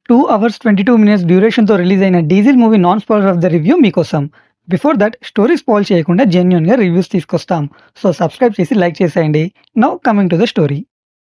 2 hours 22 minutes డ్యూరేషన్‌తో release అయిన 'diesel' movie non spoiler of the review మీకోసం. Before that story spoil చేయకుండా జెన్యూన్‌గా రివ్యూస్ తీసుకొస్తాం. సో సబ్స్క్రైబ్ చేసి లైక్ చేసేయండి. Now coming to the story.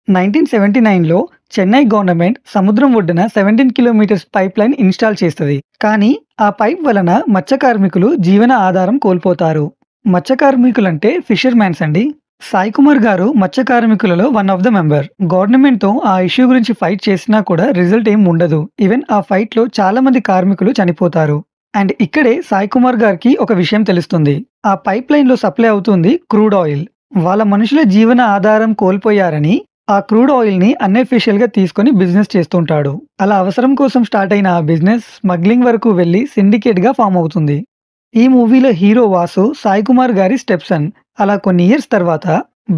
1979లో చెన్నై గవర్నమెంట్ సముద్రం ఒడ్డున 17 కిలోమీటర్స్ పైప్‌లైన్ ఇన్‌స్టాల్ చేస్తది. కానీ ఆ పైప్ వలన మత్స్య కార్మికులు జీవన ఆధారం కోల్పోతారు. మత్స్య కార్మికులంటే ఫిషర్‌మ్యాన్స్ అండి. సాయి కుమార్ గారు మత్స్య కార్మికులలో వన్ ఆఫ్ ద మెంబర్. గవర్నమెంట్‌తో ఆ ఇష్యూ గురించి ఫైట్ చేసినా కూడా రిజల్ట్ ఏం ఉండదు. ఈవెన్ ఆ ఫైట్‌లో చాలా మంది కార్మికులు చనిపోతారు. అండ్ ఇక్కడే సాయి కుమార్ గారికి ఒక విషయం తెలుస్తుంది. ఆ పైప్ లైన్‌లో సప్లై అవుతుంది క్రూడ్ ఆయిల్. వాళ్ళ మనుషుల జీవన ఆధారం కోల్పోయారని ఆ క్రూడ్ ఆయిల్‌ని అన్‌అఫీషియల్‌గా తీసుకొని బిజినెస్ చేస్తుంటాడు. అలా అవసరం కోసం స్టార్ట్ అయిన ఆ బిజినెస్ స్మగ్లింగ్ వరకు వెళ్లి సిండికేట్‌గా ఫామ్ అవుతుంది. ఈ మూవీలో హీరో వాసు సాయి కుమార్ గారి స్టెప్ సన్. అలా కొన్ని ఇయర్స్ తర్వాత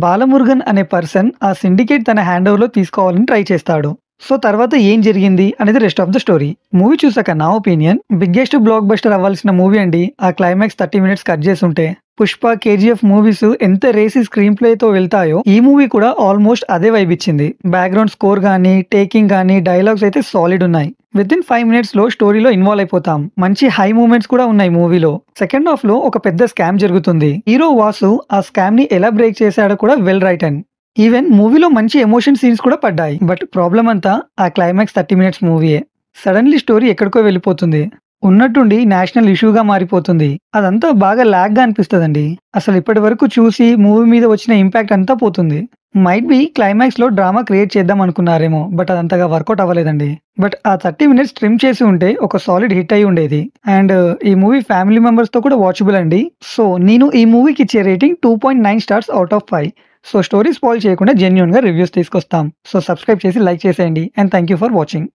బాలమురుగన్ అనే పర్సన్ ఆ సిండికేట్ తన హ్యాండ్ ఓవర్‌లో తీసుకోవాలని ట్రై చేస్తాడు. సో తర్వాత ఏం జరిగింది అనేది rest of the story. Movie చూసాక నా ఒపీనియన్ బిగ్గెస్ట్ బ్లాక్ బస్టర్ అవ్వాల్సిన మూవీ అండి. ఆ క్లైమాక్స్ 30 మినిట్స్ కట్ చేసుంటే. పుష్ప, కేజీఎఫ్ మూవీస్ ఎంత రేసీ స్క్రీన్ ప్లేతో వెళ్తాయో ఈ మూవీ కూడా ఆల్మోస్ట్ అదే వైబ్ ఇచ్చింది. బ్యాక్గ్రౌండ్ స్కోర్ గానీ, టేకింగ్ గానీ, డైలాగ్స్ అయితే సాలిడ్ ఉన్నాయి. వితిన్ 5 మినిట్స్ లో స్టోరీలో ఇన్వాల్వ్ అయిపోతాం. మంచి హై మూమెంట్స్ కూడా ఉన్నాయి మూవీలో. సెకండ్ హాఫ్ లో ఒక పెద్ద స్కామ్ జరుగుతుంది. హీరో వాసు ఆ స్కామ్ ని ఎలా బ్రేక్ చేశాడో కూడా వెల్ రైటన్. ఈవెన్ మూవీలో మంచి ఎమోషన్ సీన్స్ కూడా పడ్డాయి. బట్ ప్రాబ్లం అంతా ఆ క్లైమాక్స్ 30 మినిట్స్ మూవీయే. సడన్లీ స్టోరీ ఎక్కడికో వెళ్ళిపోతుంది. ఉన్నట్టుండి నేషనల్ ఇష్యూగా మారిపోతుంది. అదంతా బాగా లాగ్ గా అనిపిస్తదండి. అసలు ఇప్పటి వరకు చూసి మూవీ మీద వచ్చిన ఇంపాక్ట్ అంతా పోతుంది. మైట్ బి క్లైమాక్స్ లో డ్రామా క్రియేట్ చేద్దాం అనుకున్నారేమో, బట్ అదంతగా వర్కౌట్ అవ్వలేదండి. బట్ ఆ 30 మినిట్స్ ట్రిమ్ చేసి ఉంటే ఒక సాలిడ్ హిట్ అయి ఉండేది. అండ్ ఈ మూవీ ఫ్యామిలీ మెంబర్స్ తో కూడా వాచబుల్ అండి. సో నేను ఈ మూవీకి ఇచ్చే rating 2.9 stars out of 5. So story spoil చేయకుండా జెన్యూన్ గా రివ్యూస్ తీసుకొస్తాం. సో సబ్స్క్రైబ్ చేసి లైక్ చేసేయండి. And thank you for watching.